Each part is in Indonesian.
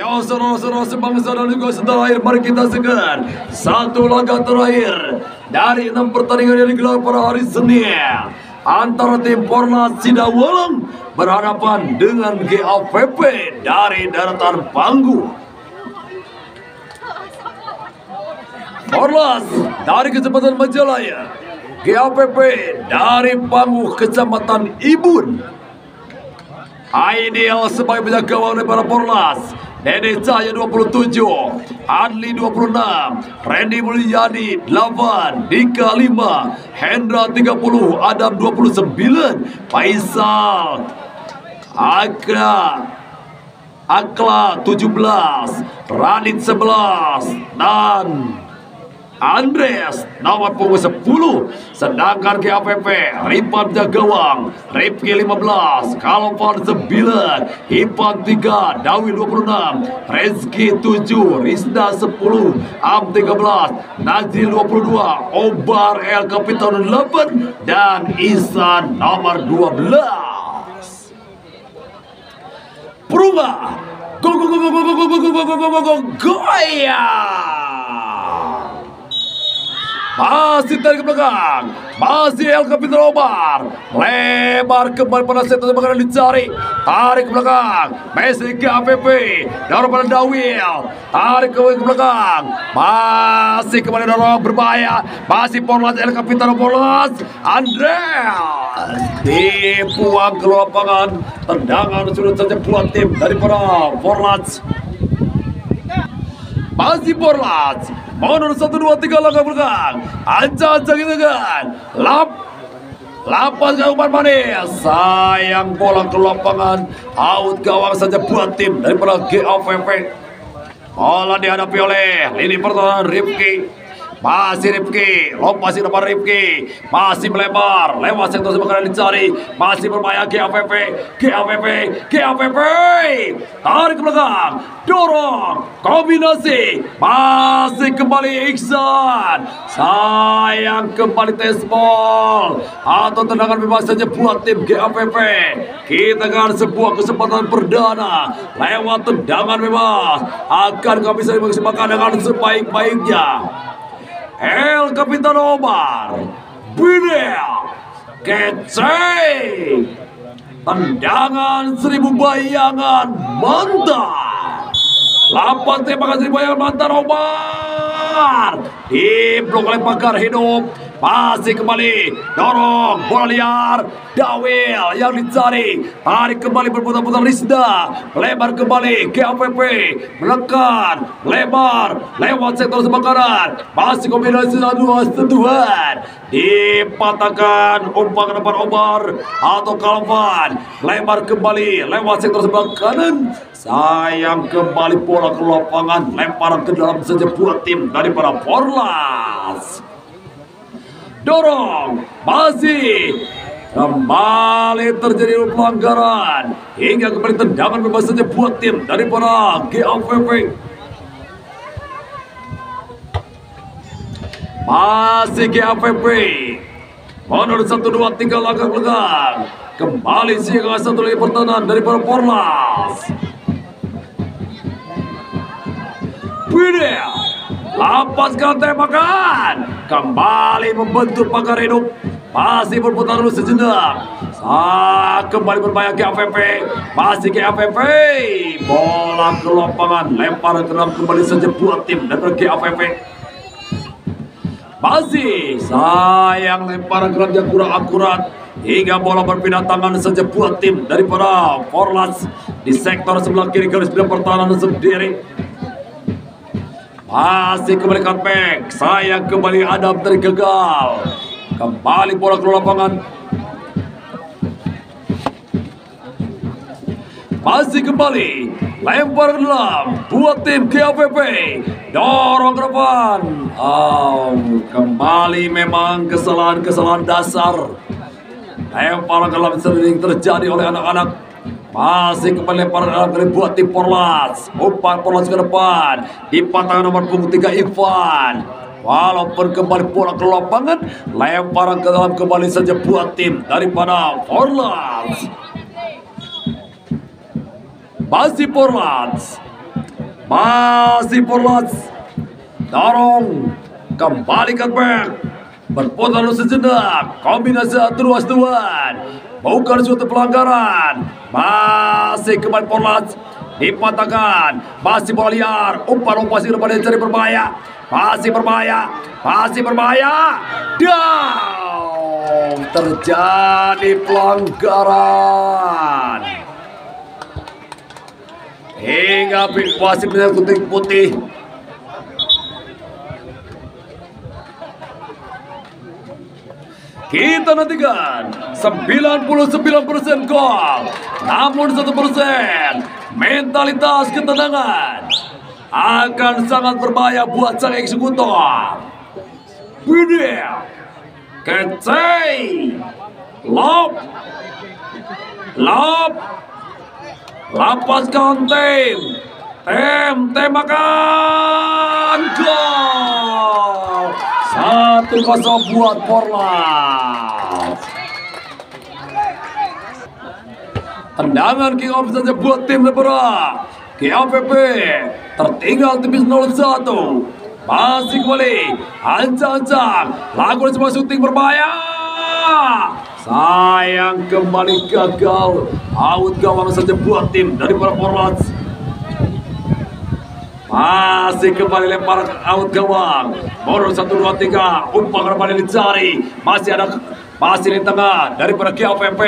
Ya saudara-saudara sebangsa dan juga setanah air, mari kita segar satu laga terakhir dari 6 pertandingan yang digelar pada hari Senin antara tim Pornas Sidawaleng berhadapan dengan GAVP dari daratan Panggu. Pornas dari Kecamatan Majalaya, GAVP dari Panggu Kecamatan Ibun. Ideal sebagai penjaga gawang dari para Pornas. Dede Cahaya 27, Adli 26, Randy Mulyadi 8, Dika 5, Hendra 30, Adam 29, Faisal, Akla 17, Radit 11, dan Andres nomor punggung 10. Sedangkan GAVP Ripan Jagawang, Rifki 15, Kalvan 9, Ipan 3, Dawi 26, Rezki 7, Rizda 10, Am 13, Nazil 22, Obar El Kapitan 8, dan Isan nomor 12. Perumah goyang. Masih tarik ke belakang, masih El Kapitan Omar, lebar kembali pada set yang bakalan dicari, tarik ke belakang, Messi GAVP, dorong pada Dawil, tarik ke belakang, masih kembali dorong berbahaya, masih Pornas El Kapitan Pornas, Andreas dibuang ke lapangan, tendangan sudah saja buat tim daripada Pornas. Masih Pornas menurut 1, 2, 3 langkah belakang, ancang-ancang gitu kan, lapas ke umpan manis, sayang bola ke lapangan, out gawang saja buat tim daripada GAVP. Bola dihadapi oleh lini pertahanan Rifki. Masih Rifki, lompat depan Rifki, masih melebar, lewat sektor sebakaran dicari, masih berbahaya GAVP, tarik ke belakang, dorong, kombinasi, masih kembali Iksan, sayang kembali tes ball, atau tendangan bebas saja buat tim GAVP. Kita akan sebuah kesempatan perdana, lewat tendangan bebas, akan kami bisa dimaksimalkan dengan sebaik-baiknya. El Kapitan Omar, Bidel, Keceng, tendangan 1000 bayangan mantap. 8 tembakan 1000 bayangan mantap Omar, diblok oleh pagar hidup. Masih kembali, dorong, bola liar, Dawil yang dicari, tarik kembali berputar-putar Rizda, lebar kembali, GAVP, menekan, lebar, lewat sektor sebelah kanan, masih kombinasi dua sentuhan, dipatahkan, umpan ke depan Omar, atau Kalvan, lebar kembali, lewat sektor sebelah kanan, sayang kembali bola ke lapangan, lemparan ke dalam saja buat tim daripada Pornas. Dorong, masih kembali terjadi pelanggaran hingga kembali tendangan bebas saja buat tim daripada GAVP. Masih GAVP menurut 1, 2, 3 langkah belakang, kembali siaga satu lagi pertahanan daripada Pornas. Bidel, lepaskan tembakan, kembali membentuk pagar hidup, masih berputar dulu sejenak, kembali berbahaya GAVP, masih GAVP, bola ke lapangan, lemparan ke dalam kembali saja buat tim daripada GAVP. Masih sayang lemparan ke dalam yang kurang akurat, hingga bola berpindah tangan saja buat tim daripada Pornas di sektor sebelah kiri garis pertahanan sendiri. Masih kembali cutback, sayang kembali Adam tergagal, kembali bola ke lapangan, masih kembali lempar ke dalam buat tim GAVP, dorong ke depan, kembali memang kesalahan dasar, lempar ke dalam sering terjadi oleh anak-anak. Masih kembali lempar dalam kali buat tim Pornas, umpan Pornas ke depan, dipatahkan nomor punggung 3 Ivan, walaupun kembali bola ke lapangan, lemparan ke dalam kembali saja buat tim daripada Pornas. Masih Pornas, Masih Porlas. Dorong. Kembalikan back. Berputar sejenak. Kombinasi ruas tuan. Bukan suatu pelanggaran. Masih kembali Porlas. Dipatahkan. Masih bola liar. Umpan masih depan dari berbahaya. Masih berbahaya. Masih berbahaya. Down. Terjadi pelanggaran. Hingga wasit menang kuning putih. Kita nantikan 99% gol, namun 1% mentalitas ketenangan akan sangat berbahaya buat sang eksekutor. Video, kecai, lob, lapaskan tembakan gol. 1-0 buat Porlas. Tendangan kick off saja buat tim Lebara. KAPP tertinggal tipis 0-1. Masih kembali ancang-ancang lakukan semua syuting berbahaya. Sayang kembali gagal. Out gawang saja buat tim dari para Porlas. Masih kembali lempar out gawang. Boros 1, 2, 3. Umpan kembali dicari. Masih di tengah daripada KAPP.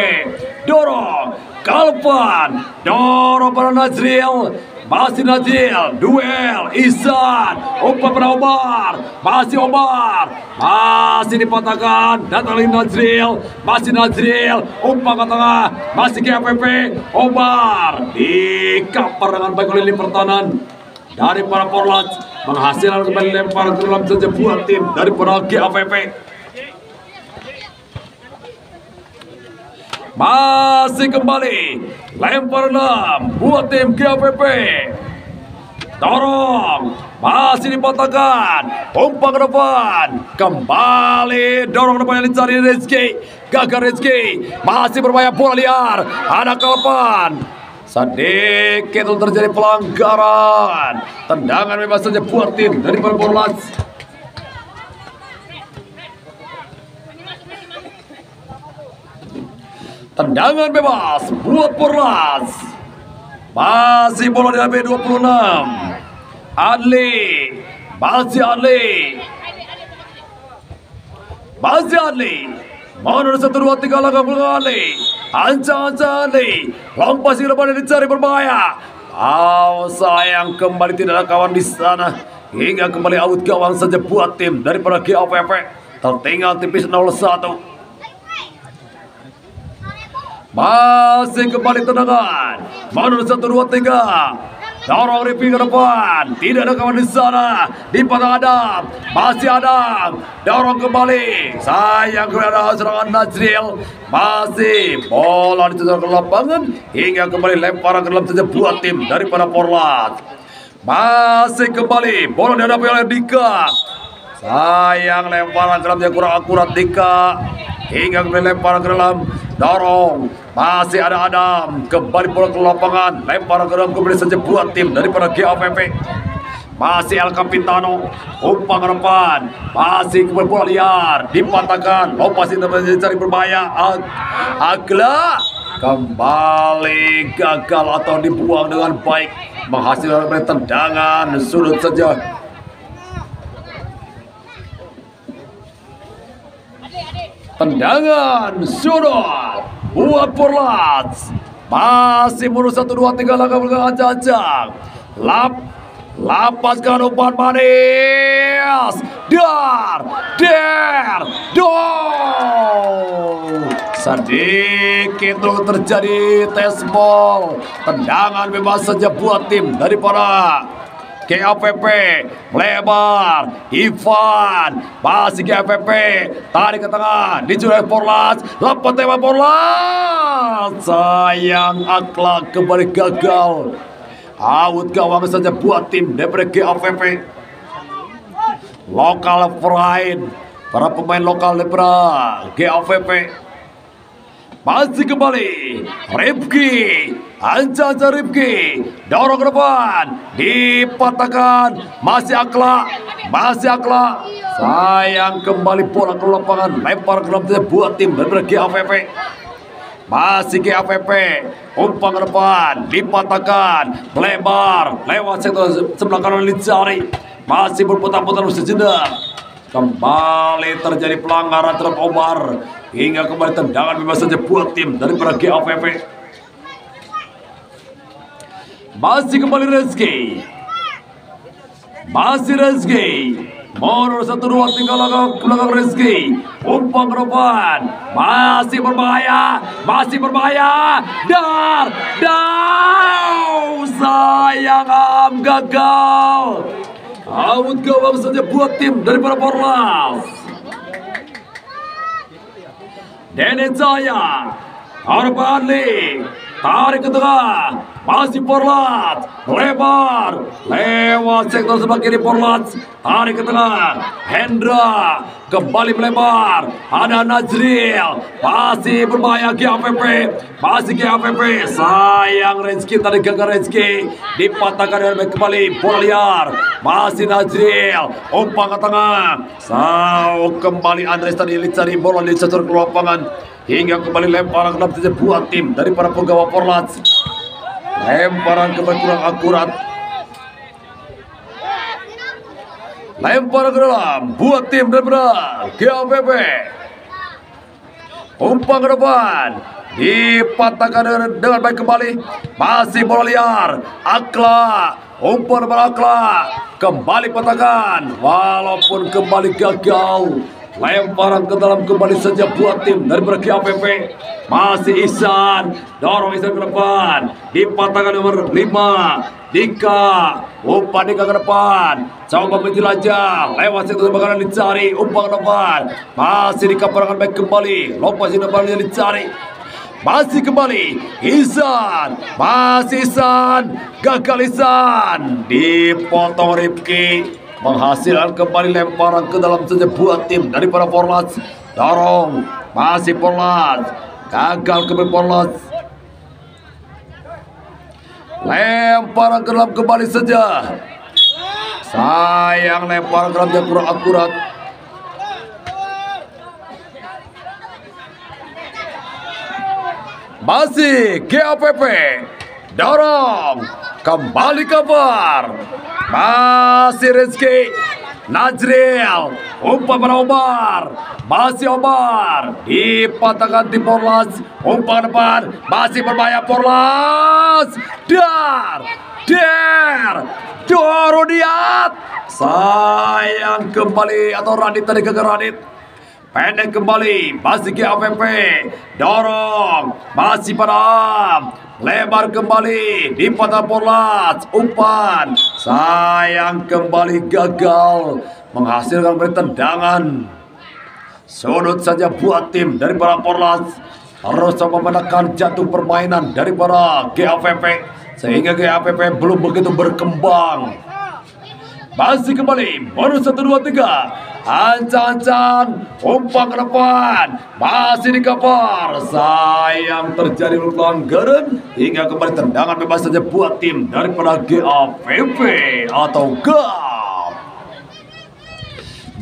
Dorong. Kalpan. Dorong pada Nazril. Masih Nazril. Duel. Ihsan. Umpan pada Omar. Masih Omar. Masih dipatahkan. Datang lagi Nazril. Masih Nazril. Umpan ke tengah. Masih KAPP. Omar. Dikaper dengan baik oleh lini pertahanan dari para Porlas, menghasilkan kembali lemparan ke dalam saja buat tim dari para KAPP. Masih kembali lempar dalam buat tim KAPP. Dorong, masih dipatahkan. Umpan ke depan, kembali dorong depan yang dicari Rizky. Gagal Rizky, masih berbahaya bola liar. Ada Kalpan. Sedikit terjadi pelanggaran. Tendangan bebas saja buat tim dari Porlas. Tendangan bebas buat Porlas. Masih bola di B26. Adli. Masih Adli. Mana 1, 2, 3 langkah belakang Adli. Ancang-ancang Adli. Lompat si depan dicari berbahaya. Sayang kembali tidak ada kawan di sana. Hingga kembali out gawang saja buat tim daripada KAPP. Tertinggal tipis 0-1. Masih kembali tendangan. Mana 1, 2, 3. Dorong Ripi ke depan. Tidak ada kawan di sana. Dipatah Adam. Masih Adam. Dorong kembali. Sayang kepada serangan Nazril. Masih bola dicocok ke lapangan. Hingga kembali lemparan ke dalam saja buat tim daripada Porlas. Masih kembali bola dihadapi oleh Dika. Sayang lemparan ke dalam yang kurang akurat Dika. Hingga kembali lemparan ke dalam. Dorong. Masih ada Adam. Kembali bola ke lapangan. Lemparan ke dalam kembali saja buat tim daripada KAPP. Masih El Capitano. Umpan ke depan. Masih kembali bola liar. Dipatahkan. Masih mencari berbahaya. Agla. Kembali gagal atau dibuang dengan baik. Menghasilkan tendangan sudut saja. Tendangan sudut buat Porlas. Masih mundur 1, 2, 3 langkah belakang ancang-ancang. Lapaskan umpan manis. Sedikit dulu terjadi tes ball. Tendangan bebas saja buat tim daripada KAPP. Lebar Ivan. Masih KAPP. Tarik ke tengah. Dicuri Porlas. Lepas tembak Porlas. Sayang akhlak kembali gagal. Out gawang saja buat tim daripada KAPP. Lokal pride. Para pemain lokal daripada KAPP. Masih kembali Rifki. Anca Rifki dorong ke depan, dipatahkan, masih Akla, sayang kembali bola ke lapangan, lempar ke dalam buat tim dan bagi AVP. Masih GAVP, umpan ke depan, dipatahkan, melebar, lewat sektor sebelah kanan Litsari, masih berputar-putar sejenak. Kembali terjadi pelanggaran terhadap Omar, hingga kembali tendangan bebas saja buat tim daripada GAVP. Masih kembali Rezeki, Monor 1-2 tinggal ke belakang Rezeki, umpan ke depan, masih berbahaya, dar, sayang gagal, out gawang saja buat tim daripada Porlas. Dene Jaya, Arpan Lee, tarik ke tengah, masih Porlat, lebar, lewat sektor sebelah kiri Porlat, tarik ke tengah, Hendra, kembali melebar, ada Najril, masih berbahaya GAVP, sayang Rezeki, tadi gagal Rezeki, dipatahkan dengan kembali, bola liar, masih Najril, umpan ke tengah, kembali Andres tadi cari bola di setor ke lapangan, hingga kembali lemparan ke dalam buat tim dari para penggawa Porlat. Lemparan kembali kurang akurat. Lemparan ke dalam buat tim daripada GAVP. Umpan ke depan, dipatahkan dengan baik kembali. Masih bola liar, Akla, umpan daripada Akla, kembali patahkan, walaupun kembali gagal. Lemparan ke dalam kembali saja buat tim dari GAVP. Masih Ihsan, dorong Ihsan ke depan, dipatahkan nomor 5 Dika, umpan Dika ke depan, coba menjelajah, lewat situ bakalan dicari, umpan ke depan, masih Dika perangan baik kembali, lepas ini kembali dicari, masih kembali Ihsan, gagal Ihsan, dipotong Rifki, menghasilkan kembali lemparan ke dalam saja buat tim daripada Porlas. Dorong, masih Porlas, gagal kembali Porlas. Lemparan ke dalam kembali saja, sayang lemparan ke dalam yang kurang akurat. Masih GAVP, dorong, kembali kabar, masih Rezeki, Najril, umpan pada Omar, masih Omar, dipatahkan tim Porlas, umpan depan, masih berbahaya Porlas, Dorodiat, sayang kembali, atau Radit tadi gagal Radit, pendek kembali, masih GAVP, dorong, masih Padam, lebar kembali, dipatah Porlas, umpan, sayang kembali gagal, menghasilkan tendangan. Sudut saja buat tim dari para Porlas, harus coba menekan jatuh permainan dari para GAVP, sehingga GAVP belum begitu berkembang. Masih kembali, bonus 1-2-3. Ancang-ancang, umpan ke depan, masih dikapar, sayang terjadi pelanggaran, hingga kembali tendangan bebas saja buat tim daripada GAVP atau GAV.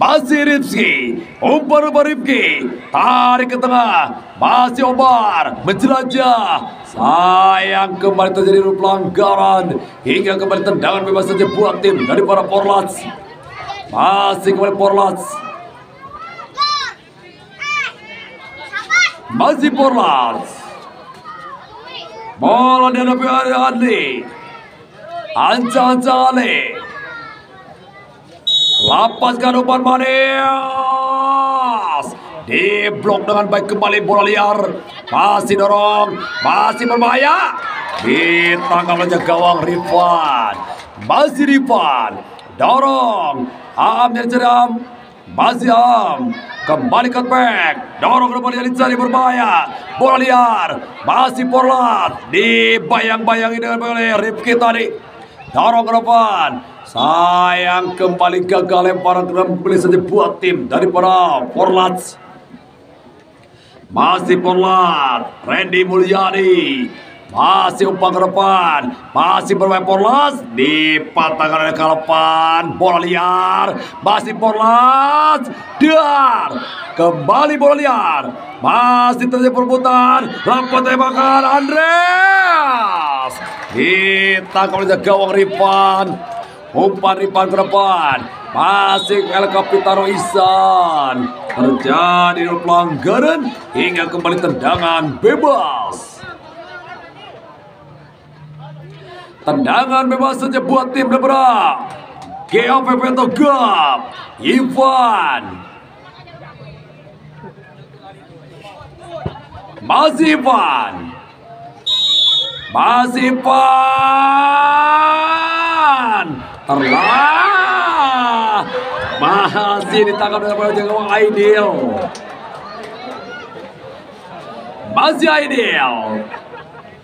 Masih Rifki, umpan Rifki, tarik ke tengah, masih Omar, menjelajah, sayang kembali terjadi pelanggaran, hingga kembali tendangan bebas saja buat tim daripada Porlas. Masih kembali Porlas, masih Porlas, bola dihadapi oleh Adli, ancang-ancang Ali, lapaskan umpan manis, diblok dengan baik kembali bola liar, masih dorong, masih berbahaya, ditangkap oleh gawang Rifan, masih Rifan, dorong, Aam yang ceram, masih Aam, kembali cutback, dorong ke depan yang dicari berbahaya, bola liar, masih Porlas, dibayang-bayangi dengan oleh Rifki tadi, dorong ke depan, sayang kembali gagal lemparan ke dalam kembali saja buat tim daripada Porlas. Masih Porlas, Randy Mulyadi, Masih umpan ke depan. Masih bermain Porlas. Dipatahkan oleh Kalapan. Bola liar. Masih Porlas. Dar. Kembali bola liar. Masih terjadi perebutan. Lapan tembakan Andreas. Ditangkap oleh gawang Rifan. Umpan Rifan ke depan. Masih El Capitano Ihsan. Terjadi pelanggaran hingga kembali tendangan bebas. Tendangan bebas saja buat tim Debra. GAPP Togap. Ivan. Masih Ivan. Masih Ivan. Terlah. Masih ditangkap oleh gawang Aidil. Masih Aidil.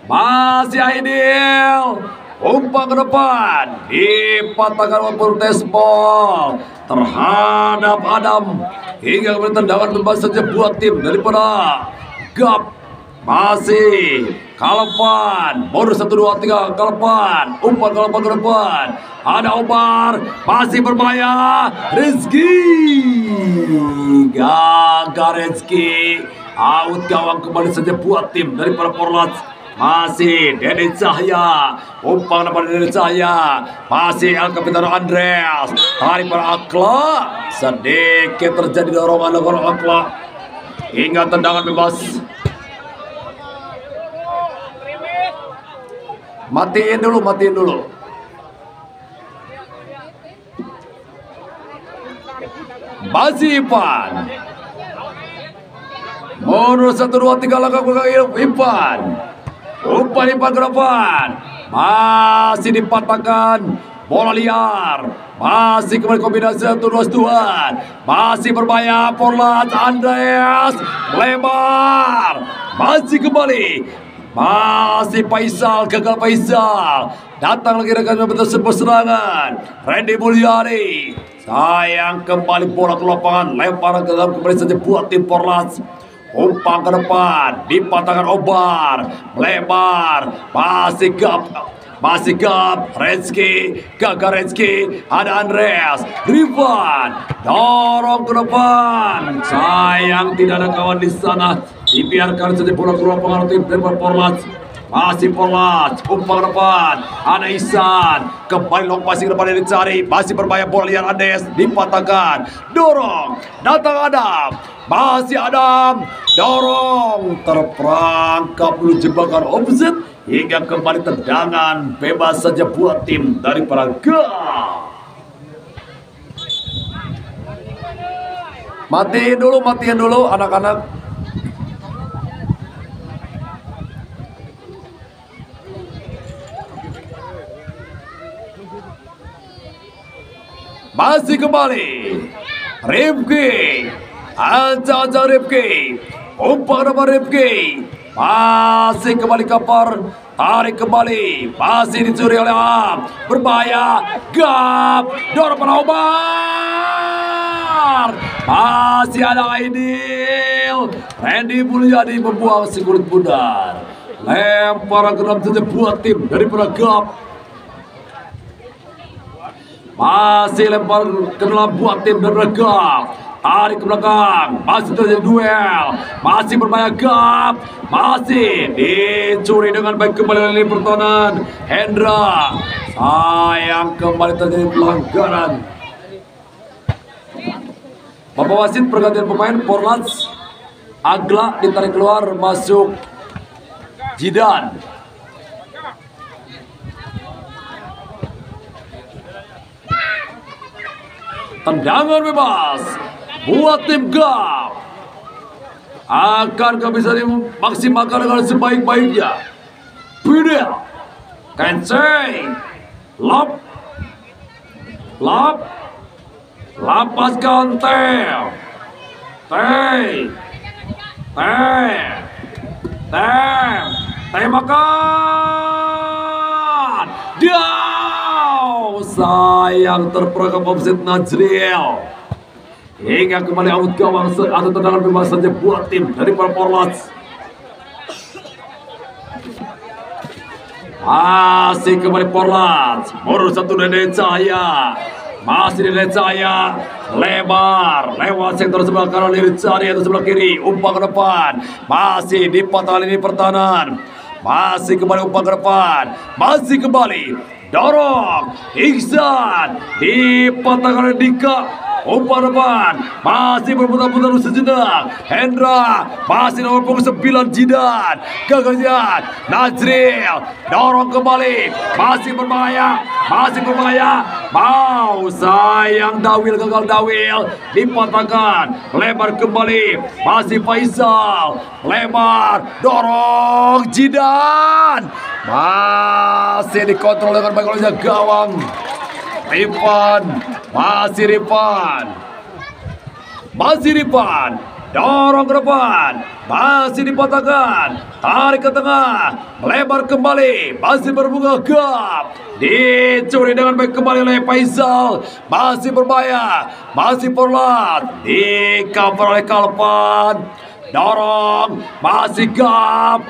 Masih Aidil. Umpan ke depan. Dipatahkan oleh Portespol terhadap Adam. Hingga kemudian tendangan bebas saja buat tim daripada GAP. Masih Kalapan. Bonus 1, 2, 3 Kalapan. Umpan Kalapan ke depan. Ada Omar. Masih berbahaya. Rizky. Gagal Rizky. Out gawang kembali saja buat tim daripada Porlas. Masih Dedi Cahya. Umpan depan Dedi Cahya. Masih El Capitano Andreas. Tarik pada Akla. Sedikit terjadi dorongan oleh Akla. Hingga tendangan bebas. Matiin dulu. Masih Ivan. Mundur 1, 2, 3 langkah Ivan. Umpan Ivan ke depan. Masih dipatahkan. Bola liar. Masih kembali kombinasi 1, 2. Masih berbahaya. Porlas Andreas. Melebar. Masih kembali. Masih Faisal. Gagal Faisal. Datang lagi rekan betul serangan. Randy Mulyadi. Sayang kembali bola ke lapangan. Lempar ke dalam kembali saja buat tim Porlas. Umpan ke depan. Dipatahkan Obar. Melebar. Masih Gap. Rezki. Gagal Rezki. Ada Andreas. Rifan. Dorong ke depan. Sayang tidak ada kawan di sana. Dibiarkan saja bola ke lapangan tim Porlas. Masih Porlas. Umpan ke depan. Ada Ihsan. Kembali long passing ke depan yang dicari. Masih berbahaya bola liar Andes. Dipatahkan. Dorong. Datang Adam. Masih Adam. Dorong. Terperangkap dulu jebakan offset. Hingga kembali tendangan bebas saja buat tim dari para GAP. Matiin dulu anak-anak. Masih kembali Rifki. Ancang Rifki. Umpan depan Rifki. Masih kembali Kapar. Tarik kembali. Masih dicuri oleh Am. Berbahaya. GAP. Dorong pada Omar. Masih ada Aidil. Randy Mulyadi membuang si kulit bundar. Lemparan ke dalam saja buat tim daripada GAP. Masih lempar ke dalam buat tim daripada GAP. Tarik ke belakang. Masih terjadi duel. Masih berbahaya GAP. Masih dicuri dengan baik kembali oleh pertahanan Hendra. Sayang kembali terjadi pelanggaran. Bapak wasit pergantian pemain Porlas. Agla ditarik keluar, masuk Jidan. Tendangan bebas buat tim GAP. Akankah bisa dimaksimalkan dengan sebaik-baiknya? Fidel Kensei. Lapaskan tembakan. Sayang terperangkap offset Najril. Hingga kembali out gawang atau tendangan bebas saja buat tim dari Porlas. Masih kembali Porlat. Baru satu Dede Cahaya. Masih Dede Cahaya. Lebar. Lewat sektor sebelah kanan Dede Cahaya atau sebelah kiri. Umpan ke depan. Masih di patah lini pertahanan. Masih kembali umpan ke depan. Masih kembali. Dorong. Iksan. Dipatahkan oleh Dika. Umpan depan. Masih berputar-putar sejenak. Hendra. Masih nomor punggung 9 Jidan. Gagalnya. Najril. Dorong kembali. Masih berbahaya. Masih berbahaya. Mau sayang Dawil, gagal Dawil. Dipatahkan. Lebar kembali. Masih Faisal. Lebar. Dorong Jidan. Masih dikontrol dengan baik oleh gawang. Rifan, masih Rifan, dorong ke depan, masih dipatahkan, tarik ke tengah, melebar kembali, masih berbunga gap, dicuri dengan baik kembali oleh Faisal, masih berbahaya, masih Porlat, di cover oleh Kalpan. Dorong, masih gap,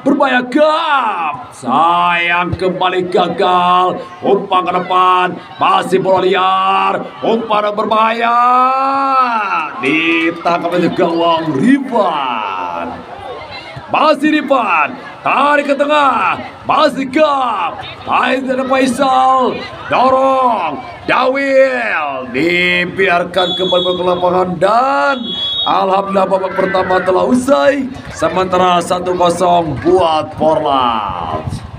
berbahaya gap. Sayang kembali gagal. Umpan ke depan, masih bola liar. Umpan berbahaya. Ditangkap oleh gawang Rifan. Masih Rifan, tarik ke tengah, masih gap, tarik dari Faisal, dorong, Dawil, dibiarkan kembali ke lapangan dan alhamdulillah babak pertama telah usai, sementara 1-0 buat Porlat.